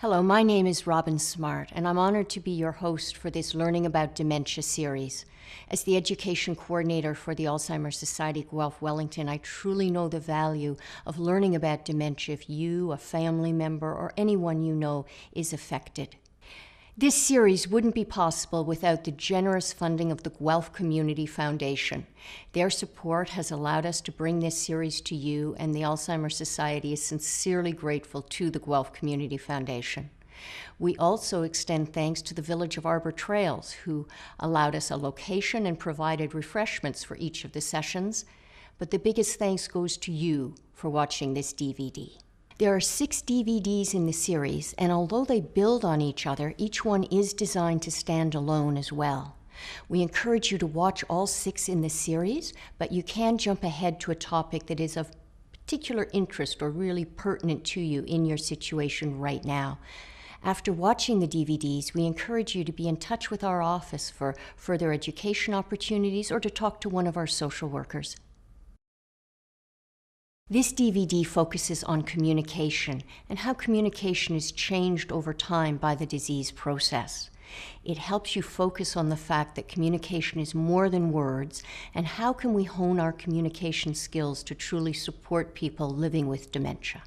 Hello, my name is Robin Smart, and I'm honored to be your host for this Learning About Dementia series. As the education coordinator for the Alzheimer Society Guelph Wellington, I truly know the value of learning about dementia if you, a family member, or anyone you know is affected. This series wouldn't be possible without the generous funding of the Guelph Community Foundation. Their support has allowed us to bring this series to you, and the Alzheimer Society is sincerely grateful to the Guelph Community Foundation. We also extend thanks to the Village of Arbor Trails, who allowed us a location and provided refreshments for each of the sessions. But the biggest thanks goes to you for watching this DVD. There are 6 DVDs in the series, and although they build on each other, each one is designed to stand alone as well. We encourage you to watch all 6 in the series, but you can jump ahead to a topic that is of particular interest or really pertinent to you in your situation right now. After watching the DVDs, we encourage you to be in touch with our office for further education opportunities or to talk to one of our social workers. This DVD focuses on communication and how communication is changed over time by the disease process. It helps you focus on the fact that communication is more than words, and how can we hone our communication skills to truly support people living with dementia.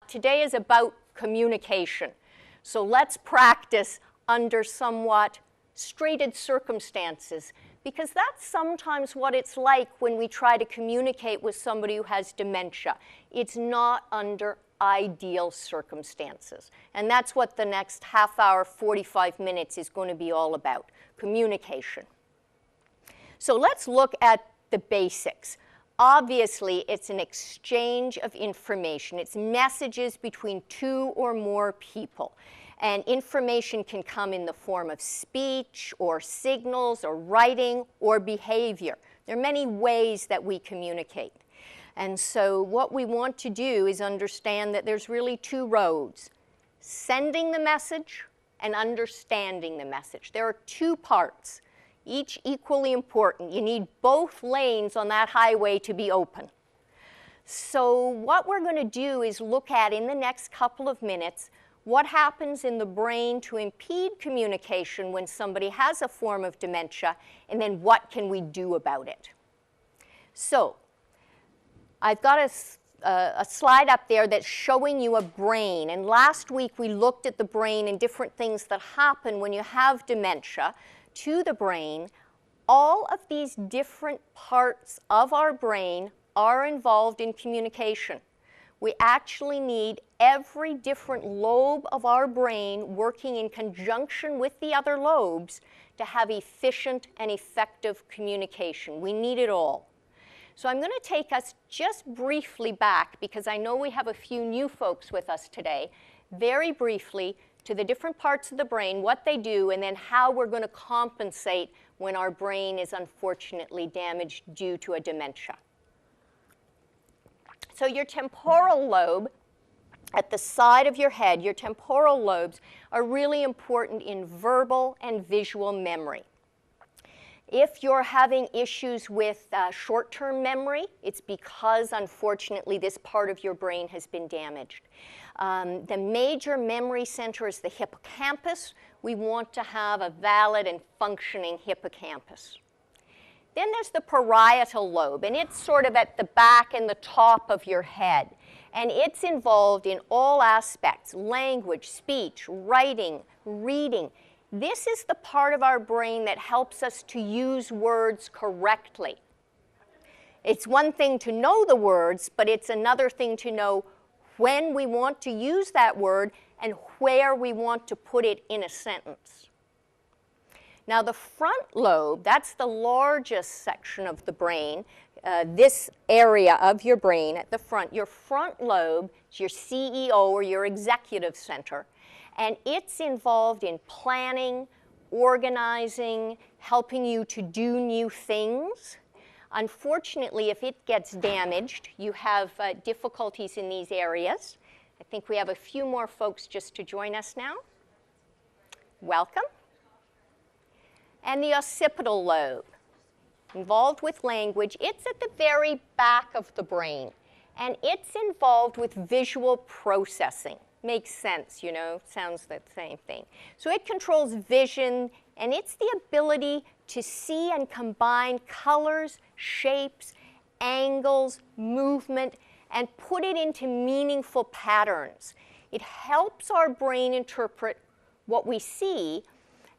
Today is about communication. So let's practice under somewhat straitened circumstances, because that's sometimes what it's like when we try to communicate with somebody who has dementia. It's not under ideal circumstances. And that's what the next half hour, 45 minutes is going to be all about, communication. So let's look at the basics. Obviously, it's an exchange of information. It's messages between 2 or more people. And information can come in the form of speech or signals or writing or behavior. There are many ways that we communicate. And so what we want to do is understand that there's really 2 roads: sending the message and understanding the message. There are 2 parts, each equally important. You need both lanes on that highway to be open. So what we're going to do is look at, in the next couple of minutes, what happens in the brain to impede communication when somebody has a form of dementia, and then what can we do about it. So I've got a slide up there that's showing you a brain. And last week we looked at the brain and different things that happen when you have dementia to the brain. All of these different parts of our brain are involved in communication. We actually need every different lobe of our brain working in conjunction with the other lobes to have efficient and effective communication. We need it all. So I'm going to take us just briefly back, because I know we have a few new folks with us today, very briefly to the different parts of the brain, what they do, and then how we're going to compensate when our brain is unfortunately damaged due to a dementia. So your temporal lobe at the side of your head, your temporal lobes, are really important in verbal and visual memory. If you're having issues with short-term memory, it's because, unfortunately, this part of your brain has been damaged. The major memory center is the hippocampus. We want to have a valid and functioning hippocampus. Then there's the parietal lobe, and it's sort of at the back and the top of your head. And it's involved in all aspects: language, speech, writing, reading. This is the part of our brain that helps us to use words correctly. It's one thing to know the words, but it's another thing to know when we want to use that word and where we want to put it in a sentence. Now, the front lobe, that's the largest section of the brain, this area of your brain at the front. Your front lobe is your CEO, or your executive center, and it's involved in planning, organizing, helping you to do new things. Unfortunately, if it gets damaged, you have difficulties in these areas. I think we have a few more folks just to join us now. Welcome. And the occipital lobe, involved with language. It's at the very back of the brain. and it's involved with visual processing. Makes sense, you know, sounds the same thing. So it controls vision, and it's the ability to see and combine colors, shapes, angles, movement, and put it into meaningful patterns. It helps our brain interpret what we see,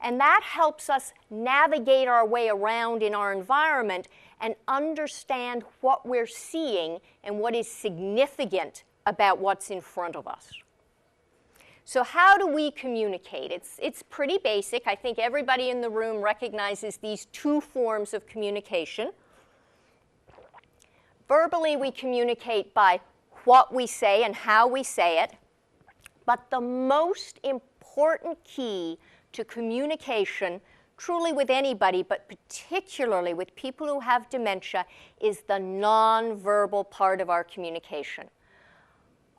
and that helps us navigate our way around in our environment and understand what we're seeing and what is significant about what's in front of us. So how do we communicate? It's pretty basic. I think everybody in the room recognizes these two forms of communication. Verbally, we communicate by what we say and how we say it. But the most important key to communication, truly with anybody, but particularly with people who have dementia, is the nonverbal part of our communication.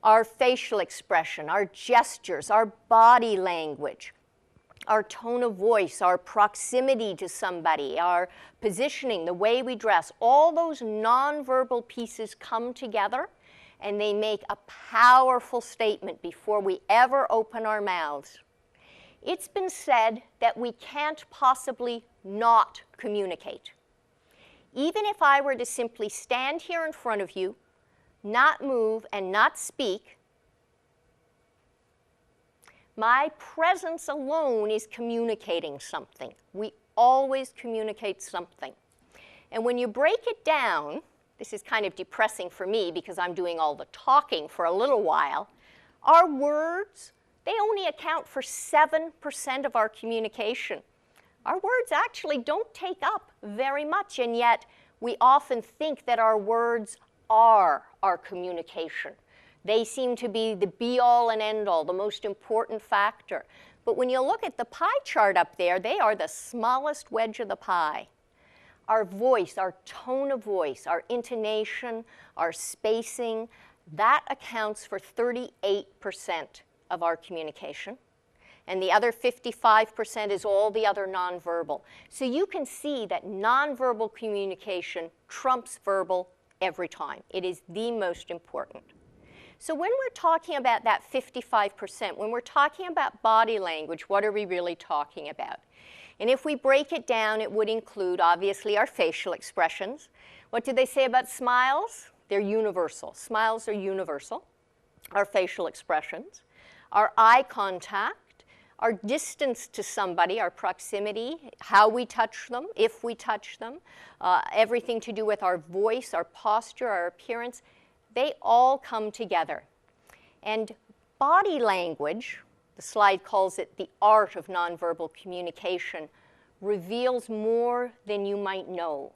Our facial expression, our gestures, our body language, our tone of voice, our proximity to somebody, our positioning, the way we dress, all those nonverbal pieces come together and they make a powerful statement before we ever open our mouths. It's been said that we can't possibly not communicate. Even if I were to simply stand here in front of you, not move, and not speak, my presence alone is communicating something. We always communicate something. And when you break it down, this is kind of depressing for me because I'm doing all the talking for a little while, our words, they only account for 7% of our communication. Our words actually don't take up very much, and yet we often think that our words are our communication. They seem to be the be-all and end-all, the most important factor. But when you look at the pie chart up there, they are the smallest wedge of the pie. Our voice, our tone of voice, our intonation, our spacing, that accounts for 38% of our communication. And the other 55% is all the other nonverbal. So you can see that nonverbal communication trumps verbal every time. It is the most important. So when we're talking about that 55%, when we're talking about body language, what are we really talking about? And if we break it down, it would include, obviously, our facial expressions. What do they say about smiles? They're universal. Smiles are universal. Our facial expressions, our eye contact, our distance to somebody, our proximity, how we touch them, if we touch them, everything to do with our voice, our posture, our appearance, they all come together. And body language, the slide calls it the art of nonverbal communication, reveals more than you might know.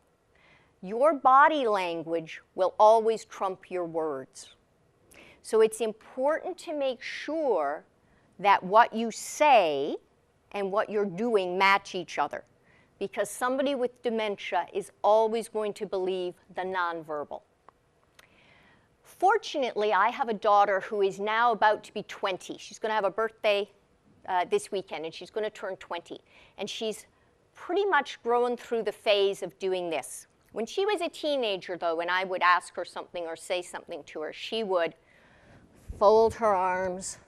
Your body language will always trump your words. So it's important to make sure that what you say and what you're doing match each other, because somebody with dementia is always going to believe the nonverbal. Fortunately, I have a daughter who is now about to be 20. She's going to have a birthday this weekend, and she's going to turn 20. And she's pretty much grown through the phase of doing this. When she was a teenager, though, when I would ask her something or say something to her, she would fold her arms,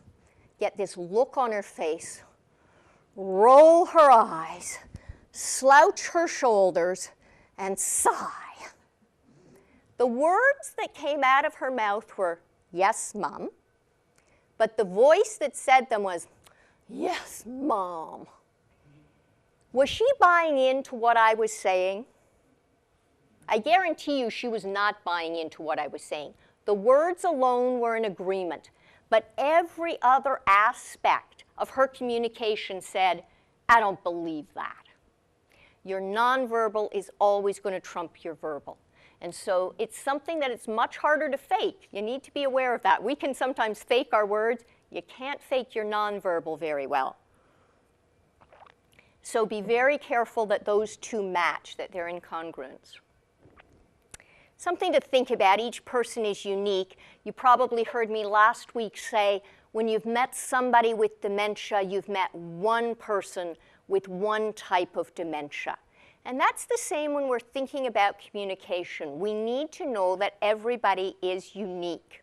get this look on her face, roll her eyes, slouch her shoulders, and sigh. The words that came out of her mouth were, "Yes, Mom," but the voice that said them was, "Yes, Mom." Was she buying into what I was saying? I guarantee you she was not buying into what I was saying. The words alone were in agreement, but every other aspect of her communication said, "I don't believe that." Your nonverbal is always going to trump your verbal. And so it's something that it's much harder to fake. You need to be aware of that. We can sometimes fake our words. You can't fake your nonverbal very well. So be very careful that those two match, that they're in congruence. Something to think about, each person is unique. You probably heard me last week say, when you've met somebody with dementia, you've met one person with one type of dementia. And that's the same when we're thinking about communication. We need to know that everybody is unique.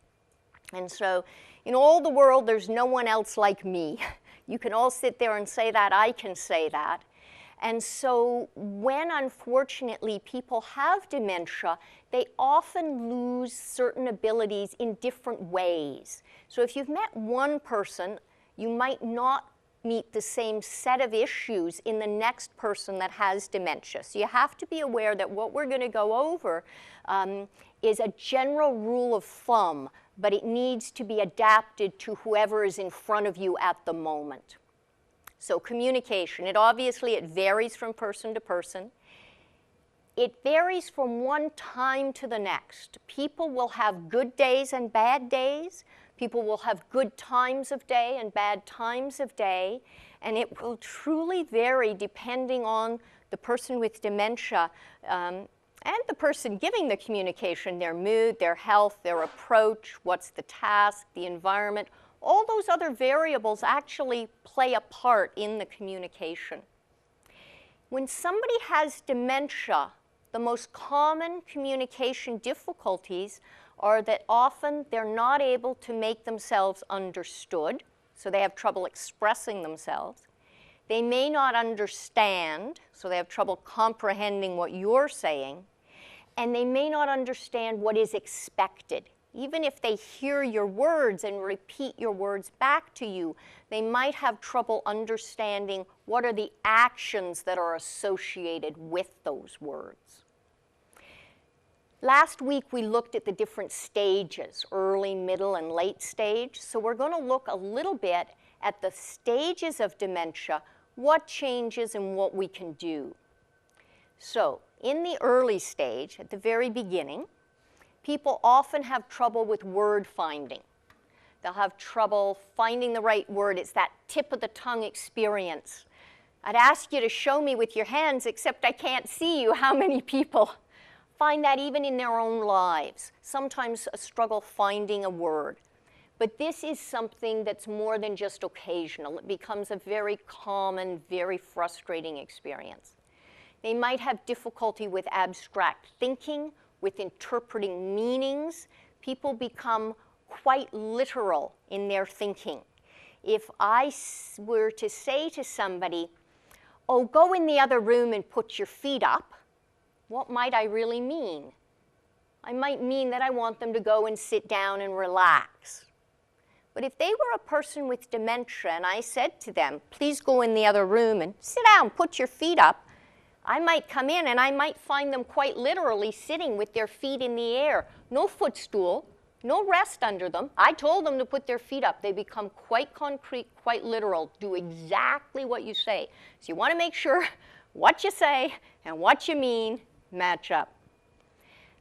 And so in all the world, there's no one else like me. You can all sit there and say that, I can say that. And so when, unfortunately, people have dementia, they often lose certain abilities in different ways. So if you've met one person, you might not meet the same set of issues in the next person that has dementia. So you have to be aware that what we're going to go over is a general rule of thumb, but it needs to be adapted to whoever is in front of you at the moment. So communication, it varies from person to person. It varies from one time to the next. People will have good days and bad days. People will have good times of day and bad times of day. And it will truly vary depending on the person with dementia and the person giving the communication, their mood, their health, their approach, what's the task, the environment. All those other variables actually play a part in the communication. When somebody has dementia, the most common communication difficulties are that often they're not able to make themselves understood, so they have trouble expressing themselves. They may not understand, so they have trouble comprehending what you're saying, and they may not understand what is expected. Even if they hear your words and repeat your words back to you, they might have trouble understanding what are the actions that are associated with those words. Last week we looked at the different stages, early, middle, and late stage. So we're going to look a little bit at the stages of dementia, what changes and what we can do. So in the early stage, at the very beginning, people often have trouble with word finding. They'll have trouble finding the right word. It's that tip of the tongue experience. I'd ask you to show me with your hands, except I can't see you. How many people find that even in their own lives? Sometimes a struggle finding a word. But this is something that's more than just occasional. It becomes a very common, very frustrating experience. They might have difficulty with abstract thinking, with interpreting meanings. People become quite literal in their thinking. If I were to say to somebody, oh, go in the other room and put your feet up, what might I really mean? I might mean that I want them to go and sit down and relax. But if they were a person with dementia and I said to them, please go in the other room and sit down, put your feet up, I might come in and I might find them quite literally sitting with their feet in the air. No footstool, no rest under them. I told them to put their feet up. They become quite concrete, quite literal, do exactly what you say. So you want to make sure what you say and what you mean match up.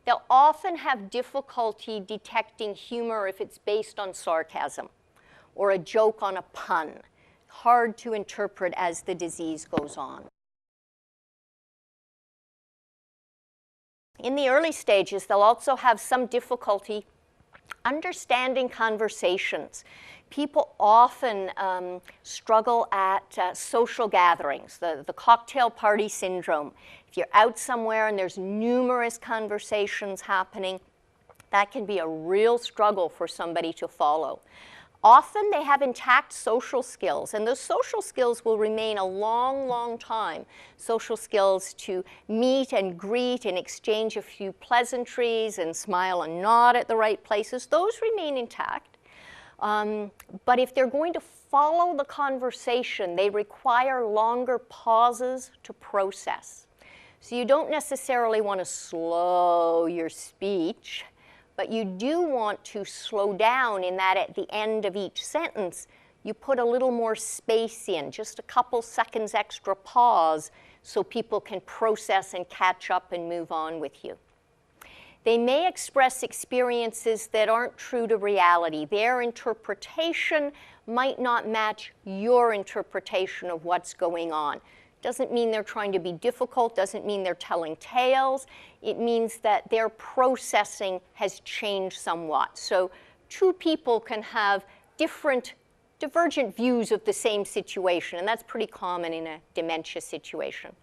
They'll often have difficulty detecting humor if it's based on sarcasm or a joke on a pun. Hard to interpret as the disease goes on. In the early stages, they'll also have some difficulty understanding conversations. People often struggle at social gatherings, the cocktail party syndrome. If you're out somewhere and there's numerous conversations happening, that can be a real struggle for somebody to follow. Often they have intact social skills, and those social skills will remain a long, long time. Social skills to meet and greet and exchange a few pleasantries and smile and nod at the right places, those remain intact. But if they're going to follow the conversation, they require longer pauses to process. So you don't necessarily want to slow your speech, but you do want to slow down in that at the end of each sentence, you put a little more space in, just a couple seconds extra pause so people can process and catch up and move on with you. They may express experiences that aren't true to reality. Their interpretation might not match your interpretation of what's going on. Doesn't mean they're trying to be difficult, doesn't mean they're telling tales. It means that their processing has changed somewhat. So two people can have different, divergent views of the same situation, and that's pretty common in a dementia situation.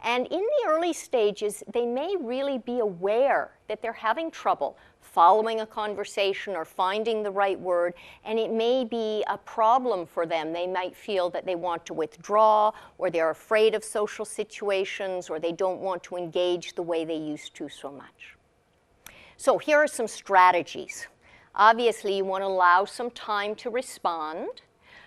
And in the early stages, they may really be aware that they're having trouble following a conversation or finding the right word, and it may be a problem for them. They might feel that they want to withdraw, or they're afraid of social situations, or they don't want to engage the way they used to so much. So here are some strategies. Obviously, you want to allow some time to respond.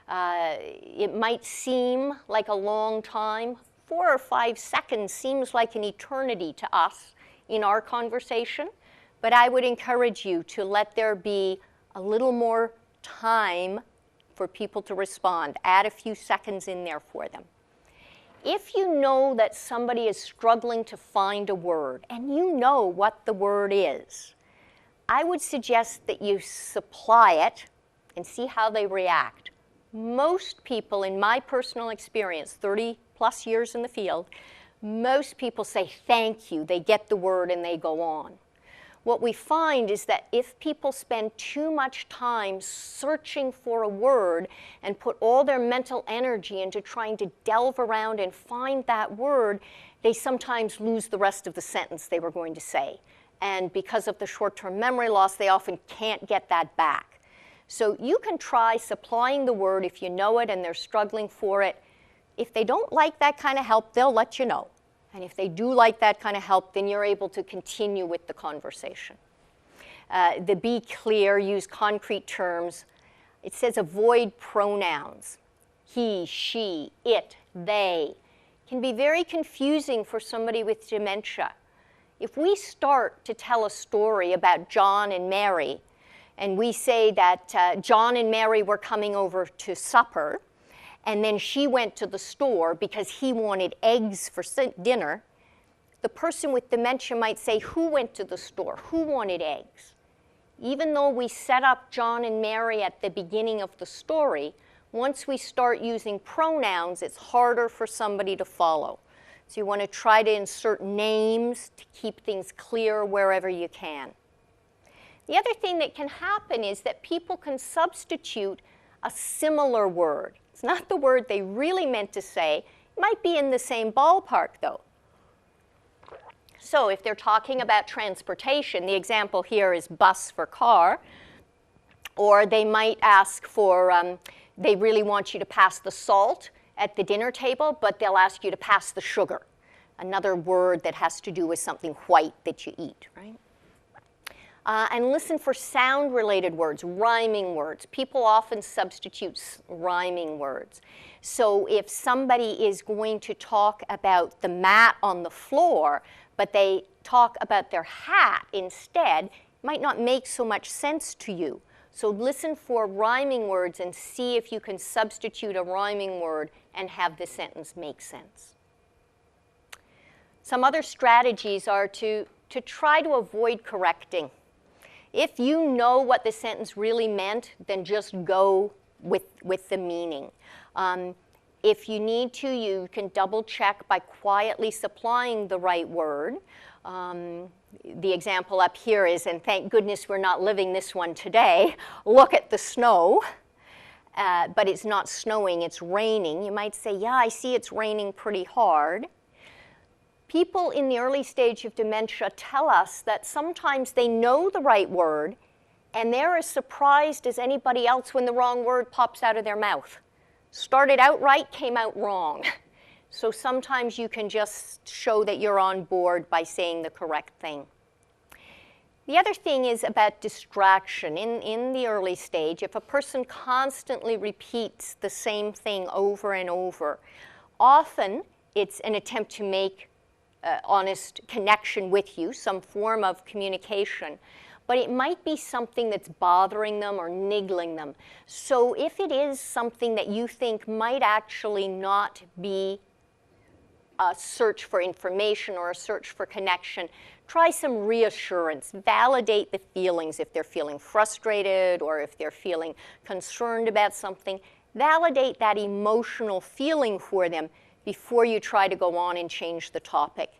It might seem like a long time. 4 or 5 seconds seems like an eternity to us in our conversation, but I would encourage you to let there be a little more time for people to respond. Add a few seconds in there for them. If you know that somebody is struggling to find a word, and you know what the word is, I would suggest that you supply it and see how they react. Most people, in my personal experience, 30+ years in the field, most people say thank you. They get the word and they go on. What we find is that if people spend too much time searching for a word and put all their mental energy into trying to delve around and find that word, they sometimes lose the rest of the sentence they were going to say. And because of the short-term memory loss, they often can't get that back. So you can try supplying the word if you know it and they're struggling for it. If they don't like that kind of help, they'll let you know. And if they do like that kind of help, then you're able to continue with the conversation. The be clear, use concrete terms. It says avoid pronouns. He, she, it, they. Can be very confusing for somebody with dementia. If we start to tell a story about John and Mary, and we say that John and Mary were coming over to supper, and then she went to the store because he wanted eggs for dinner, the person with dementia might say, who went to the store? Who wanted eggs? Even though we set up John and Mary at the beginning of the story, once we start using pronouns, it's harder for somebody to follow. So you want to try to insert names to keep things clear wherever you can. The other thing that can happen is that people can substitute a similar word. It's not the word they really meant to say. It might be in the same ballpark, though. So if they're talking about transportation, the example here is bus for car. Or they might ask for, they really want you to pass the salt at the dinner table, but they'll ask you to pass the sugar. Another word that has to do with something white that you eat, right? And listen for sound-related words, rhyming words. People often substitute rhyming words. So if somebody is going to talk about the mat on the floor, but they talk about their hat instead, it might not make so much sense to you. So listen for rhyming words and see if you can substitute a rhyming word and have the sentence make sense. Some other strategies are to try to avoid correcting. If you know what the sentence really meant, then just go with the meaning. If you need to, you can double check by quietly supplying the right word. The example up here is, and thank goodness we're not living this one today, look at the snow. But it's not snowing, it's raining. You might say, yeah, I see it's raining pretty hard. People in the early stage of dementia tell us that sometimes they know the right word, and they're as surprised as anybody else when the wrong word pops out of their mouth. Started out right, came out wrong. So sometimes you can just show that you're on board by saying the correct thing. The other thing is about distraction. In the early stage, if a person constantly repeats the same thing over and over, often it's an attempt to make honest connection with you, some form of communication, but it might be something that's bothering them or niggling them. So if it is something that you think might actually not be a search for information or a search for connection, try some reassurance. Validate the feelings if they're feeling frustrated or if they're feeling concerned about something. Validate that emotional feeling for them before you try to go on and change the topic.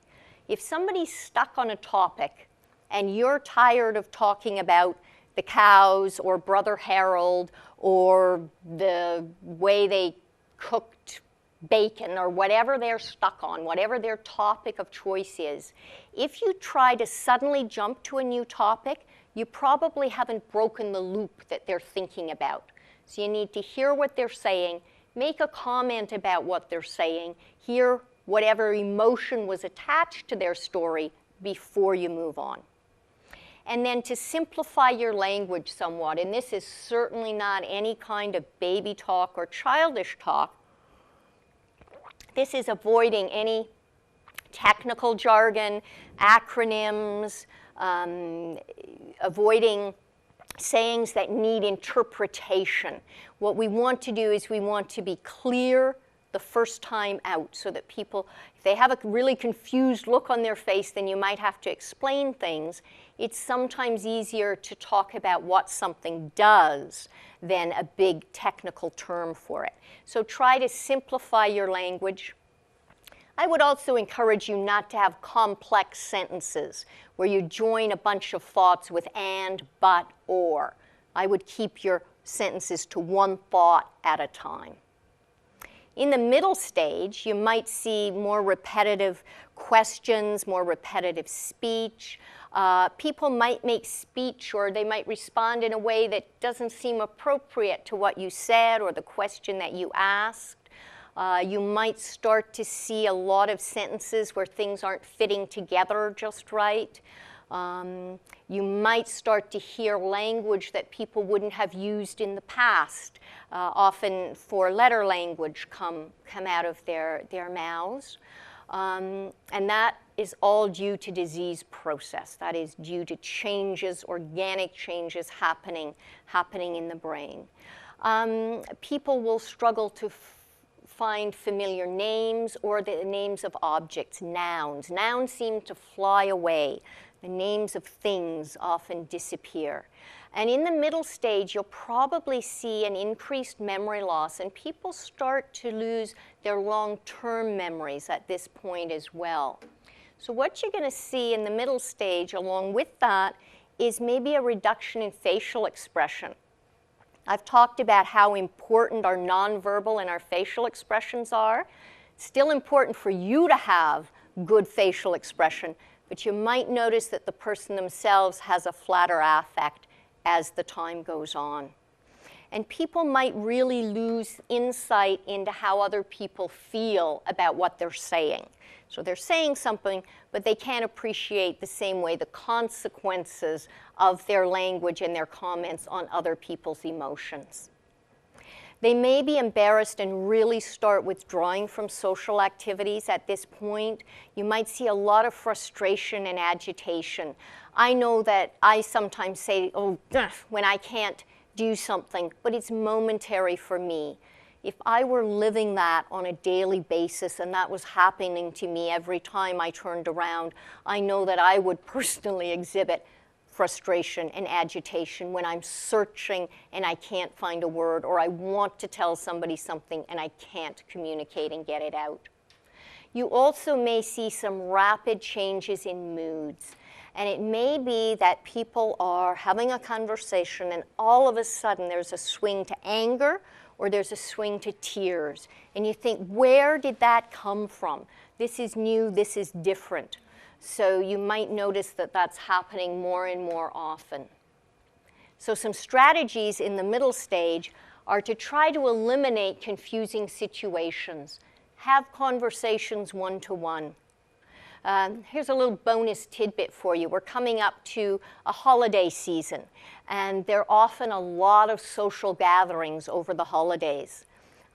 If somebody's stuck on a topic and you're tired of talking about the cows or Brother Harold or the way they cooked bacon or whatever they're stuck on, whatever their topic of choice is. If you try to suddenly jump to a new topic, you probably haven't broken the loop that they're thinking about. So you need to hear what they're saying, make a comment about what they're saying, hear whatever emotion was attached to their story before you move on. And then to simplify your language somewhat, and this is certainly not any kind of baby talk or childish talk, this is avoiding any technical jargon, acronyms, avoiding sayings that need interpretation. What we want to do is we want to be clear the first time out so that people, if they have a really confused look on their face, then you might have to explain things. It's sometimes easier to talk about what something does than a big technical term for it. So try to simplify your language. I would also encourage you not to have complex sentences where you join a bunch of thoughts with and, but, or. I would keep your sentences to one thought at a time. In the middle stage, you might see more repetitive questions, more repetitive speech. People might make speech or they might respond in a way that doesn't seem appropriate to what you said or the question that you asked. You might start to see a lot of sentences where things aren't fitting together just right. You might start to hear language that people wouldn't have used in the past, often for letter language come out of their mouths. And that is all due to disease process. That is due to changes, organic changes happening in the brain. People will struggle to find familiar names or the names of objects, nouns. Nouns seem to fly away. The names of things often disappear. And in the middle stage, you'll probably see an increased memory loss, and people start to lose their long-term memories at this point as well. So what you're going to see in the middle stage, along with that, is maybe a reduction in facial expression. I've talked about how important our nonverbal and our facial expressions are. It's still important for you to have good facial expression, but you might notice that the person themselves has a flatter affect as the time goes on. And people might really lose insight into how other people feel about what they're saying. So they're saying something, but they can't appreciate the same way the consequences of their language and their comments on other people's emotions. They may be embarrassed and really start withdrawing from social activities at this point. You might see a lot of frustration and agitation. I know that I sometimes say, oh, when I can't do something, but it's momentary for me. If I were living that on a daily basis and that was happening to me every time I turned around, I know that I would personally exhibit frustration and agitation when I'm searching and I can't find a word, or I want to tell somebody something and I can't communicate and get it out. You also may see some rapid changes in moods. And it may be that people are having a conversation and all of a sudden there's a swing to anger or there's a swing to tears. And you think, where did that come from? This is new, this is different. So you might notice that that's happening more and more often. So some strategies in the middle stage are to try to eliminate confusing situations. Have conversations one-to-one. Here's a little bonus tidbit for you. We're coming up to a holiday season, and there are often a lot of social gatherings over the holidays.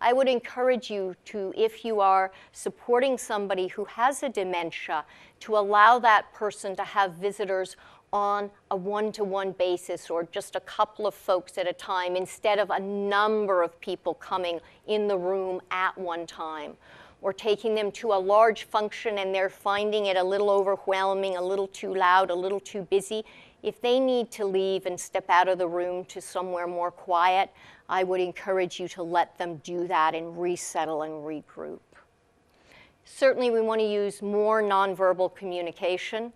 I would encourage you to, if you are supporting somebody who has a dementia, to allow that person to have visitors on a one-to-one basis or just a couple of folks at a time instead of a number of people coming in the room at one time. Or taking them to a large function and they're finding it a little overwhelming, a little too loud, a little too busy. If they need to leave and step out of the room to somewhere more quiet, I would encourage you to let them do that and resettle and regroup. Certainly we want to use more nonverbal communication,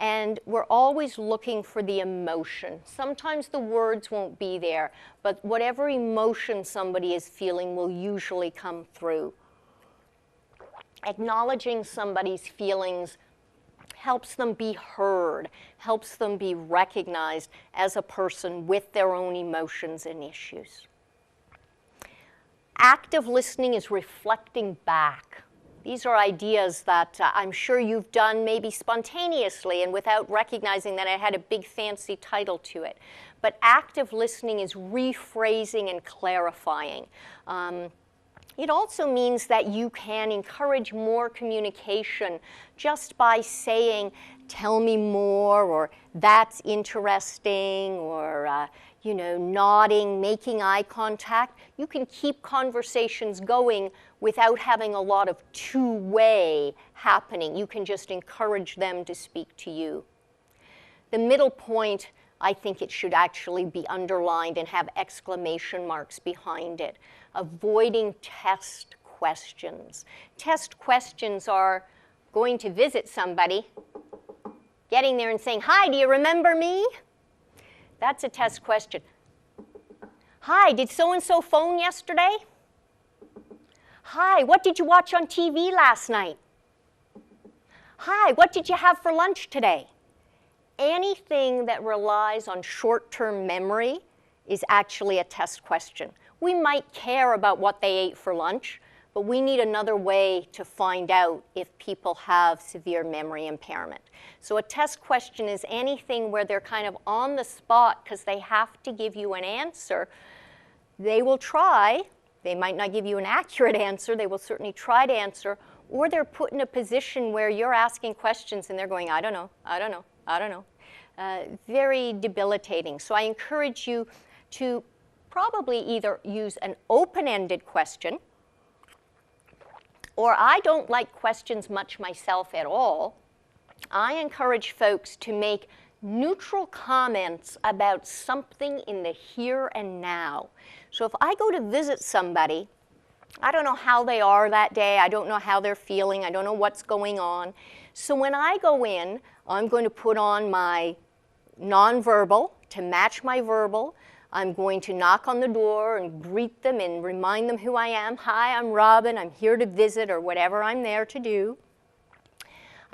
and we're always looking for the emotion. Sometimes the words won't be there, but whatever emotion somebody is feeling will usually come through. Acknowledging somebody's feelings helps them be heard, helps them be recognized as a person with their own emotions and issues. Active listening is reflecting back. These are ideas that I'm sure you've done maybe spontaneously and without recognizing that it had a big fancy title to it. But active listening is rephrasing and clarifying. It also means that you can encourage more communication just by saying, tell me more, or that's interesting, or nodding, making eye contact. You can keep conversations going without having a lot of two-way happening. You can just encourage them to speak to you. The middle point, I think it should actually be underlined and have exclamation marks behind it. Avoiding test questions. Test questions are going to visit somebody, getting there and saying, hi, do you remember me? That's a test question. Hi, did so-and-so phone yesterday? Hi, what did you watch on TV last night? Hi, what did you have for lunch today? Anything that relies on short-term memory is actually a test question. We might care about what they ate for lunch, but we need another way to find out if people have severe memory impairment. So a test question is anything where they're kind of on the spot because they have to give you an answer. They will try. They might not give you an accurate answer. They will certainly try to answer. Or they're put in a position where you're asking questions and they're going, I don't know, I don't know, I don't know. Very debilitating. So I encourage you to probably either use an open-ended question, or I don't like questions much myself at all. I encourage folks to make neutral comments about something in the here and now. So if I go to visit somebody, I don't know how they are that day, I don't know how they're feeling, I don't know what's going on. So when I go in, I'm going to put on my nonverbal to match my verbal. I'm going to knock on the door and greet them and remind them who I am. Hi, I'm Robin, I'm here to visit, or whatever I'm there to do.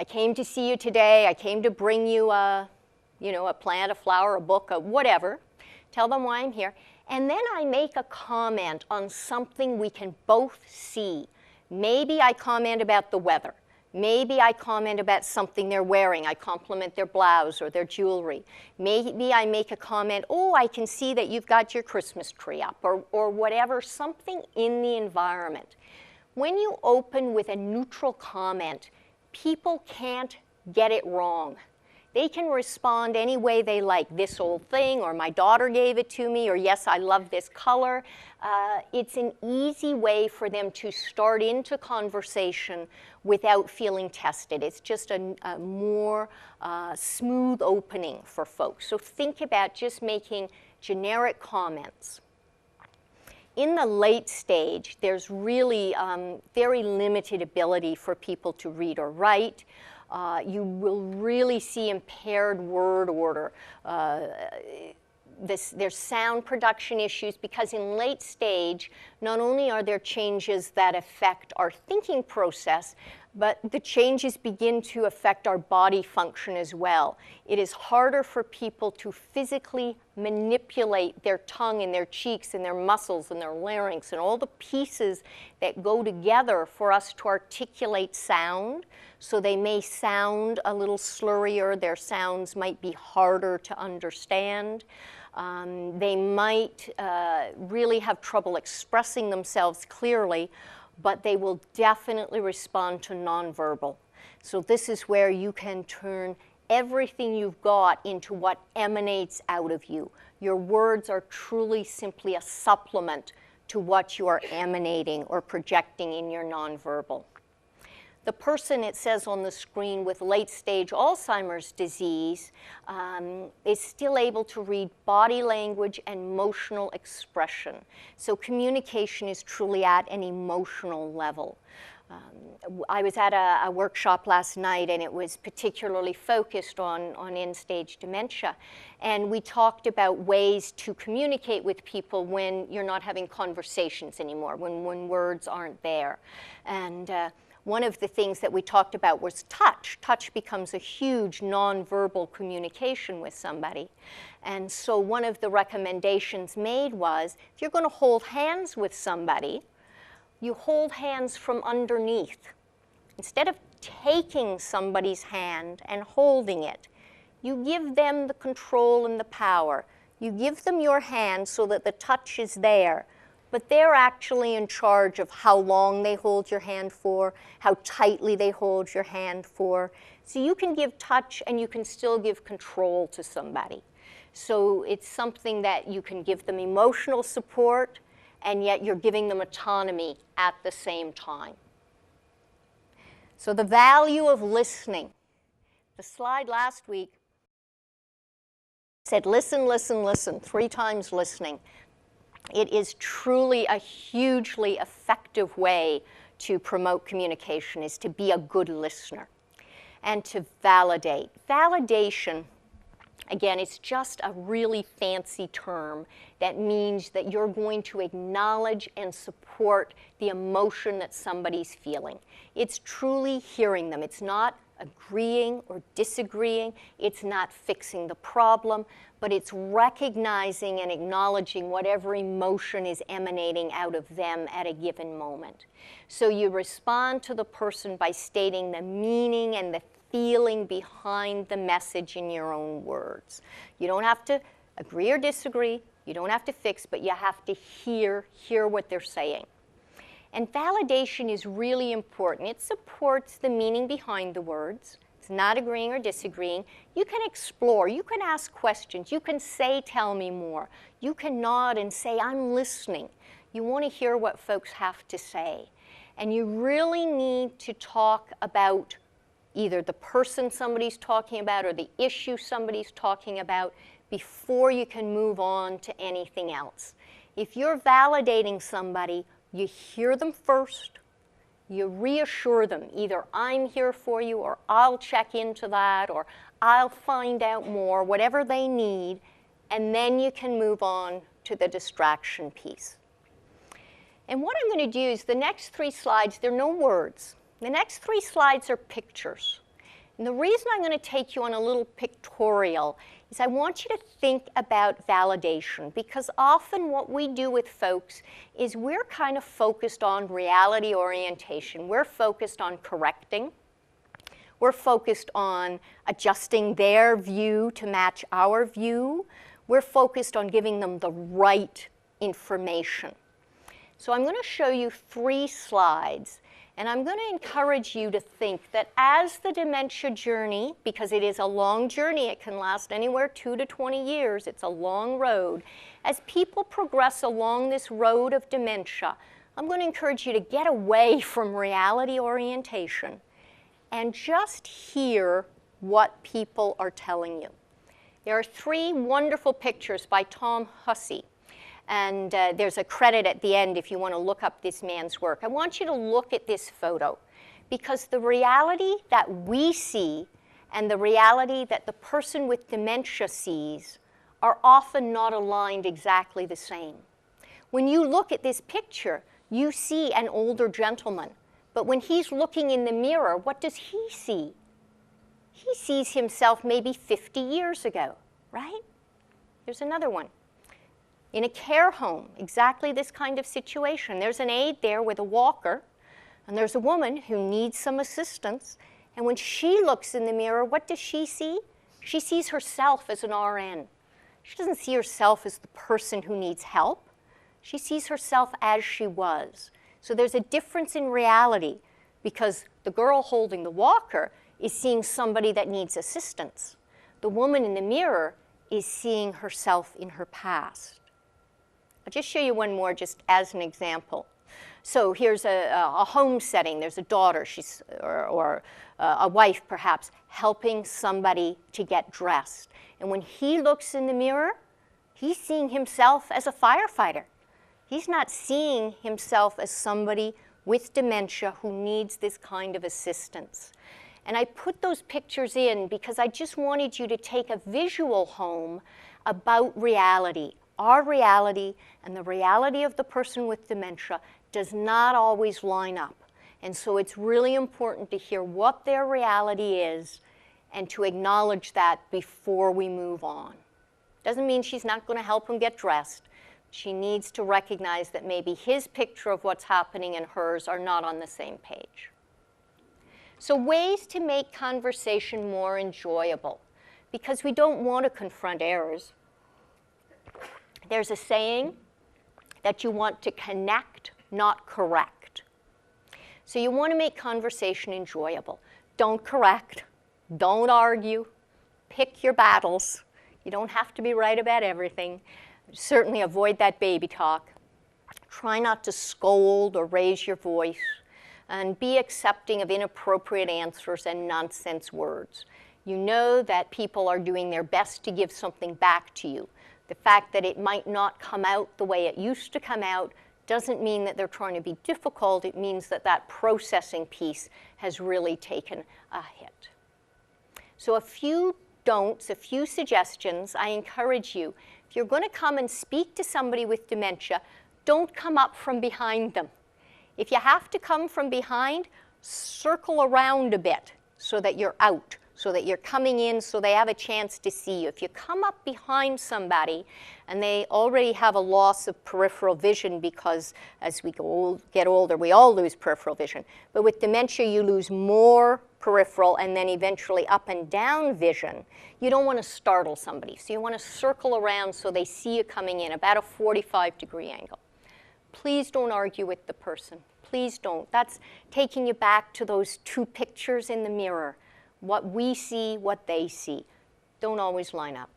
I came to see you today, I came to bring you a plant, a flower, a book, a whatever. Tell them why I'm here. And then I make a comment on something we can both see. Maybe I comment about the weather. Maybe I comment about something they're wearing. I compliment their blouse or their jewelry. Maybe I make a comment, oh, I can see that you've got your Christmas tree up, or whatever, something in the environment. When you open with a neutral comment, people can't get it wrong. They can respond any way they like. This old thing, or my daughter gave it to me, or yes, I love this color. It's an easy way for them to start into conversation without feeling tested. It's just a more smooth opening for folks. So think about just making generic comments. In the late stage, there's really very limited ability for people to read or write. You will really see impaired word order. There's sound production issues because in late stage, not only are there changes that affect our thinking process, but the changes begin to affect our body function as well. It is harder for people to physically manipulate their tongue and their cheeks and their muscles and their larynx and all the pieces that go together for us to articulate sound. So they may sound a little slurrier, their sounds might be harder to understand. They might really have trouble expressing themselves clearly, but they will definitely respond to nonverbal. So this is where you can turn everything you've got into what emanates out of you. Your words are truly simply a supplement to what you are emanating or projecting in your nonverbal. The person, it says on the screen, with late-stage Alzheimer's disease is still able to read body language and emotional expression. So communication is truly at an emotional level. I was at a workshop last night, and it was particularly focused on end-stage dementia. And we talked about ways to communicate with people when you're not having conversations anymore, when words aren't there. And one of the things that we talked about was touch. Touch becomes a huge nonverbal communication with somebody. And so one of the recommendations made was, if you're going to hold hands with somebody, you hold hands from underneath. Instead of taking somebody's hand and holding it, you give them the control and the power. You give them your hand so that the touch is there, but they're actually in charge of how long they hold your hand for, how tightly they hold your hand for. So you can give touch and you can still give control to somebody. So it's something that you can give them emotional support, and yet you're giving them autonomy at the same time. So the value of listening. The slide last week said listen, listen, listen, 3 times listening. It is truly a hugely effective way to promote communication, is to be a good listener and to validate. Validation, again, it's just a really fancy term that means that you're going to acknowledge and support the emotion that somebody's feeling. It's truly hearing them. It's not agreeing or disagreeing. It's not fixing the problem, but it's recognizing and acknowledging whatever emotion is emanating out of them at a given moment. So you respond to the person by stating the meaning and the feeling behind the message in your own words. You don't have to agree or disagree. You don't have to fix, but you have to hear what they're saying. And validation is really important. It supports the meaning behind the words. It's not agreeing or disagreeing. You can explore. You can ask questions. You can say, tell me more. You can nod and say, I'm listening. You want to hear what folks have to say. And you really need to talk about either the person somebody's talking about or the issue somebody's talking about before you can move on to anything else. If you're validating somebody, you hear them first, you reassure them, either I'm here for you, or I'll check into that, or I'll find out more, whatever they need, and then you can move on to the distraction piece. And what I'm going to do is the next 3 slides, they're no words. The next 3 slides are pictures. And the reason I'm going to take you on a little pictorial is I want you to think about validation, because often what we do with folks is we're kind of focused on reality orientation. We're focused on correcting. We're focused on adjusting their view to match our view. We're focused on giving them the right information. So I'm going to show you 3 slides. And I'm going to encourage you to think that as the dementia journey, because it is a long journey, it can last anywhere 2 to 20 years, it's a long road. As people progress along this road of dementia, I'm going to encourage you to get away from reality orientation and just hear what people are telling you. There are 3 wonderful pictures by Tom Hussey. And there's a credit at the end if you want to look up this man's work. I want you to look at this photo, because the reality that we see and the reality that the person with dementia sees are often not aligned exactly the same. When you look at this picture, you see an older gentleman. But when he's looking in the mirror, what does he see? He sees himself maybe 50 years ago, right? Here's another one. In a care home, exactly this kind of situation. There's an aide there with a walker, and there's a woman who needs some assistance. And when she looks in the mirror, what does she see? She sees herself as an RN. She doesn't see herself as the person who needs help. She sees herself as she was. So there's a difference in reality, because the girl holding the walker is seeing somebody that needs assistance. The woman in the mirror is seeing herself in her past. I'll just show you one more just as an example. So here's a home setting. There's a daughter, or a wife perhaps, helping somebody to get dressed. And when he looks in the mirror, he's seeing himself as a firefighter. He's not seeing himself as somebody with dementia who needs this kind of assistance. And I put those pictures in because I just wanted you to take a visual home about reality. Our reality and the reality of the person with dementia does not always line up. And so it's really important to hear what their reality is and to acknowledge that before we move on. Doesn't mean she's not going to help him get dressed. She needs to recognize that maybe his picture of what's happening and hers are not on the same page. So ways to make conversation more enjoyable, because we don't want to confront errors. There's a saying that you want to connect, not correct. So you want to make conversation enjoyable. Don't correct. Don't argue. Pick your battles. You don't have to be right about everything. Certainly avoid that baby talk. Try not to scold or raise your voice. And be accepting of inappropriate answers and nonsense words. You know that people are doing their best to give something back to you. The fact that it might not come out the way it used to come out doesn't mean that they're trying to be difficult. It means that that processing piece has really taken a hit. So a few don'ts, a few suggestions. I encourage you, if you're going to come and speak to somebody with dementia, don't come up from behind them. If you have to come from behind, circle around a bit so that you're out, so that you're coming in so they have a chance to see you. If you come up behind somebody and they already have a loss of peripheral vision, because as we get older, we all lose peripheral vision. But with dementia, you lose more peripheral and then eventually up and down vision. You don't want to startle somebody. So you want to circle around so they see you coming in, about a 45-degree angle. Please don't argue with the person. Please don't. That's taking you back to those two pictures in the mirror. What we see, what they see. Don't always line up.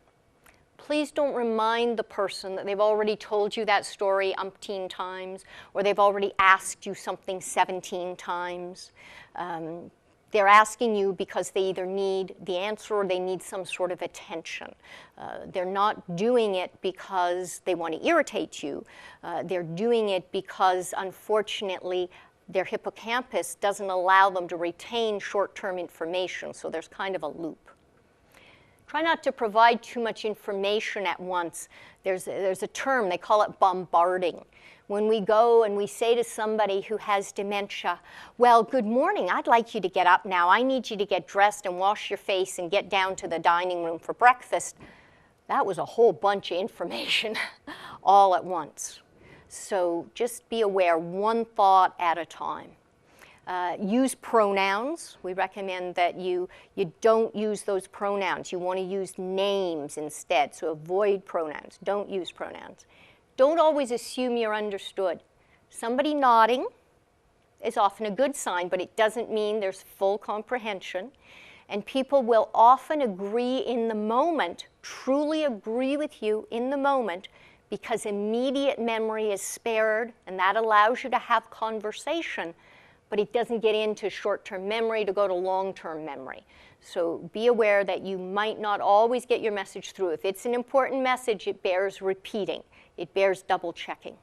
Please don't remind the person that they've already told you that story umpteen times, or they've already asked you something 17 times. They're asking you because they either need the answer or they need some sort of attention. They're not doing it because they want to irritate you. They're doing it because, unfortunately, their hippocampus doesn't allow them to retain short-term information, so there's kind of a loop. Try not to provide too much information at once. There's a term, they call it bombarding. When we go and we say to somebody who has dementia, well, good morning, I'd like you to get up now. I need you to get dressed and wash your face and get down to the dining room for breakfast. That was a whole bunch of information all at once. So just be aware, one thought at a time. Use pronouns. We recommend that you don't use those pronouns. You want to use names instead, so avoid pronouns. Don't use pronouns. Don't always assume you're understood. Somebody nodding is often a good sign, but it doesn't mean there's full comprehension. And people will often agree in the moment, truly agree with you in the moment, because immediate memory is spared, and that allows you to have conversation, but it doesn't get into short-term memory to go to long-term memory. So be aware that you might not always get your message through. If it's an important message, it bears repeating. It bears double-checking.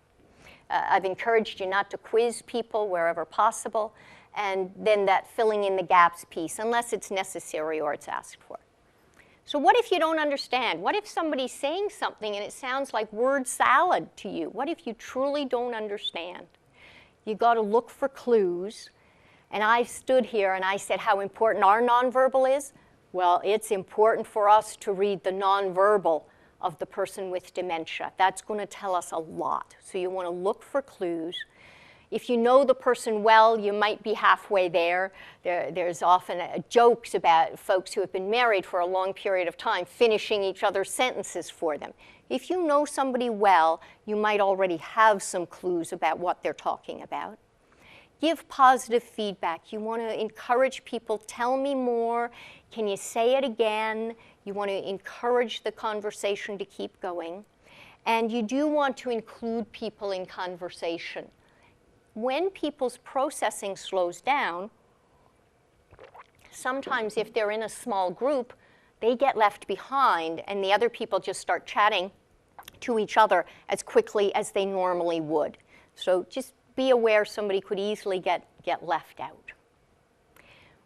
I've encouraged you not to quiz people wherever possible, and then that filling in the gaps piece, unless it's necessary or it's asked for. So what if you don't understand? What if somebody's saying something and it sounds like word salad to you? What if you truly don't understand? You got to look for clues. And I stood here and I said how important our nonverbal is. Well, it's important for us to read the nonverbal of the person with dementia. That's going to tell us a lot. So you want to look for clues. If you know the person well, you might be halfway there. There's often jokes about folks who have been married for a long period of time finishing each other's sentences for them. If you know somebody well, you might already have some clues about what they're talking about. Give positive feedback. You want to encourage people, tell me more. Can you say it again? You want to encourage the conversation to keep going. And you do want to include people in conversation. When people's processing slows down, sometimes if they're in a small group, they get left behind and the other people just start chatting to each other as quickly as they normally would. So just be aware somebody could easily get left out.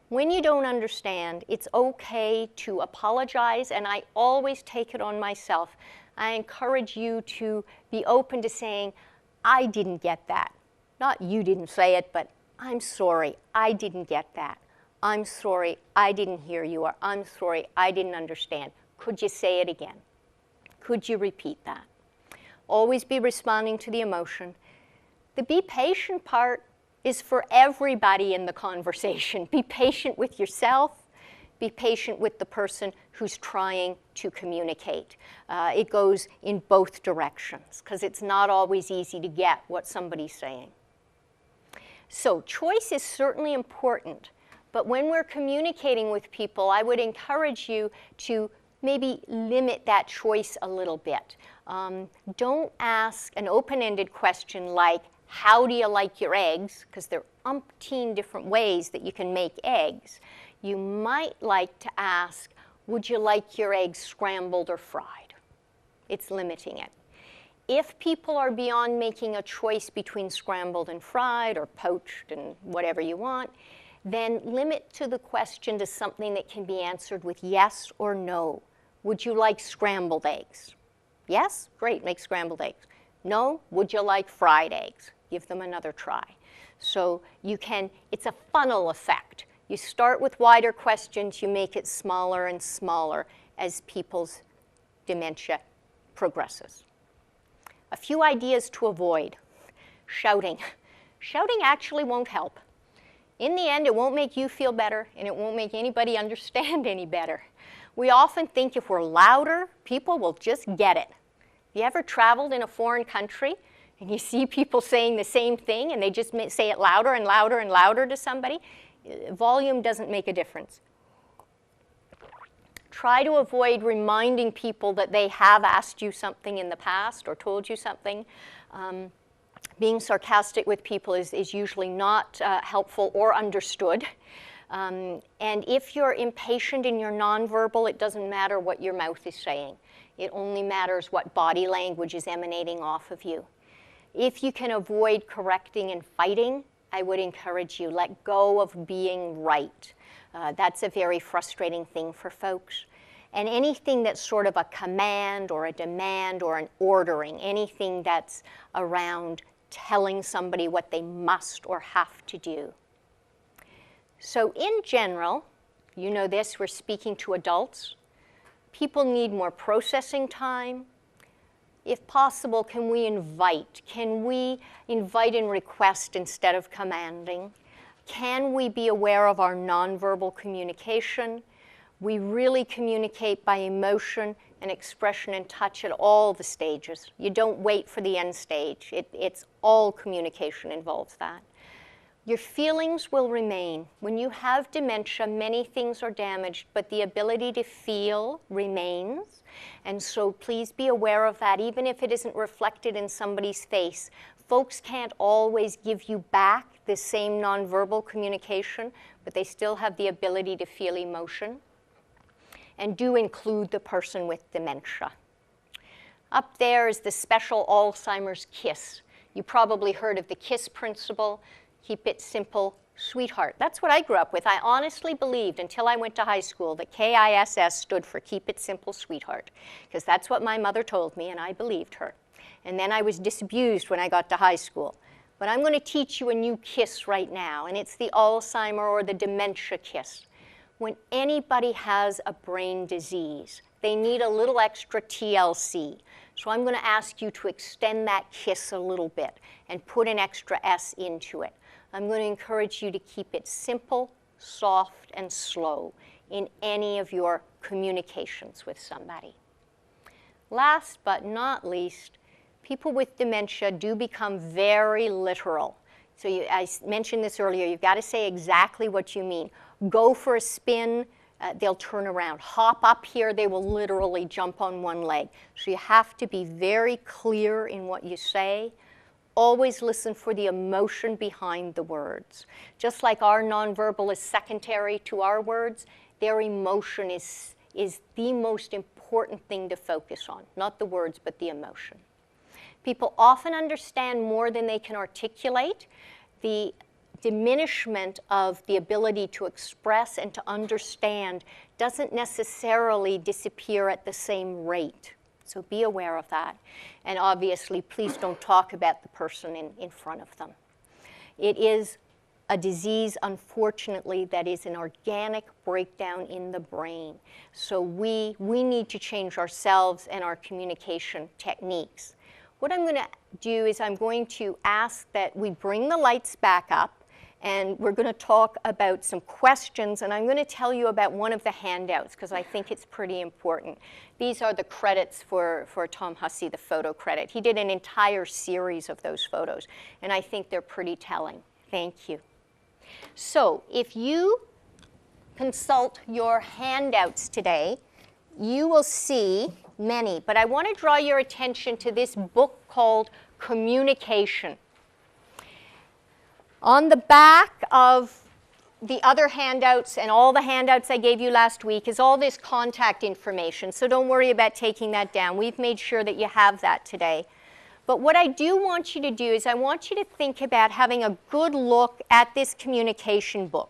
When you don't understand, it's okay to apologize, and I always take it on myself. I encourage you to be open to saying, I didn't get that. Not you didn't say it, but I'm sorry, I didn't get that. I'm sorry, I didn't hear you, or I'm sorry, I didn't understand. Could you say it again? Could you repeat that? Always be responding to the emotion. The be patient part is for everybody in the conversation. Be patient with yourself. Be patient with the person who's trying to communicate. It goes in both directions because it's not always easy to get what somebody's saying. So choice is certainly important, but when we're communicating with people, I would encourage you to maybe limit that choice a little bit. Don't ask an open-ended question like, how do you like your eggs? Because there are umpteen different ways that you can make eggs. You might like to ask, would you like your eggs scrambled or fried? It's limiting it. If people are beyond making a choice between scrambled and fried or poached and whatever you want, then limit to the question to something that can be answered with yes or no. Would you like scrambled eggs? Yes? Great, make scrambled eggs. No? Would you like fried eggs? Give them another try. So you can, it's a funnel effect. You start with wider questions, you make it smaller and smaller as people's dementia progresses. A few ideas to avoid. Shouting. Shouting actually won't help. In the end, it won't make you feel better, and it won't make anybody understand any better. We often think if we're louder, people will just get it. You ever traveled in a foreign country and you see people saying the same thing and they just say it louder and louder and louder to somebody? Volume doesn't make a difference. Try to avoid reminding people that they have asked you something in the past or told you something. Being sarcastic with people is usually not helpful or understood. And if you're impatient and you're nonverbal, it doesn't matter what your mouth is saying. It only matters what body language is emanating off of you. If you can avoid correcting and fighting, I would encourage you, let go of being right. That's a very frustrating thing for folks. And anything that's sort of a command or a demand or an ordering, anything that's around telling somebody what they must or have to do. So in general, you know this, we're speaking to adults. People need more processing time. If possible, can we invite? Can we invite and request instead of commanding? Can we be aware of our nonverbal communication? We really communicate by emotion and expression and touch at all the stages. You don't wait for the end stage. It's all communication involves that. Your feelings will remain. When you have dementia, many things are damaged, but the ability to feel remains. And so please be aware of that, even if it isn't reflected in somebody's face. Folks can't always give you back the same nonverbal communication, but they still have the ability to feel emotion. And do include the person with dementia. Up there is the special Alzheimer's KISS. You probably heard of the KISS principle. Keep it simple, sweetheart. That's what I grew up with. I honestly believed until I went to high school that KISS stood for Keep It Simple, Sweetheart, because that's what my mother told me and I believed her. And then I was disabused when I got to high school. But I'm going to teach you a new KISS right now, and it's the Alzheimer or the dementia KISS. When anybody has a brain disease, they need a little extra TLC. So I'm going to ask you to extend that KISS a little bit and put an extra S into it. I'm going to encourage you to keep it simple, soft, and slow in any of your communications with somebody. Last but not least, people with dementia do become very literal. So I mentioned this earlier, you've got to say exactly what you mean. Go for a spin, they'll turn around. Hop up here, they will literally jump on one leg. So you have to be very clear in what you say. Always listen for the emotion behind the words. Just like our nonverbal is secondary to our words, their emotion is the most important thing to focus on. Not the words, but the emotion. People often understand more than they can articulate. The diminishment of the ability to express and to understand doesn't necessarily disappear at the same rate. So be aware of that. And obviously, please don't talk about the person in front of them. It is a disease, unfortunately, that is an organic breakdown in the brain. So we need to change ourselves and our communication techniques. What I'm going to do is I'm going to ask that we bring the lights back up, and we're going to talk about some questions, and I'm going to tell you about one of the handouts because I think it's pretty important. These are the credits for Tom Hussey, the photo credit. He did an entire series of those photos, and I think they're pretty telling. Thank you. So if you consult your handouts today, you will see many, but I want to draw your attention to this book called Communication. On the back of the other handouts and all the handouts I gave you last week is all this contact information, so don't worry about taking that down. We've made sure that you have that today. But what I do want you to do is I want you to think about having a good look at this communication book.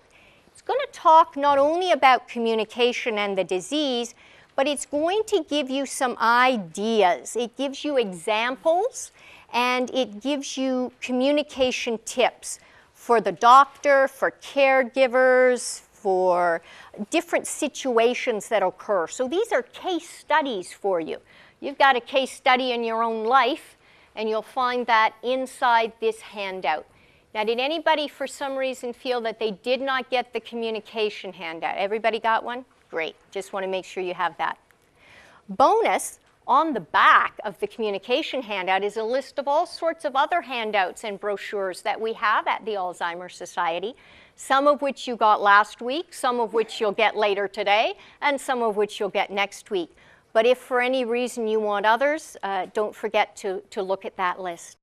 It's going to talk not only about communication and the disease, but it's going to give you some ideas. It gives you examples, and it gives you communication tips for the doctor, for caregivers, for different situations that occur. So these are case studies for you. You've got a case study in your own life, and you'll find that inside this handout. Now, did anybody for some reason feel that they did not get the communication handout? Everybody got one? Great. Just want to make sure you have that. Bonus, on the back of the communication handout is a list of all sorts of other handouts and brochures that we have at the Alzheimer's Society, some of which you got last week, some of which you'll get later today, and some of which you'll get next week. But if for any reason you want others, don't forget to look at that list.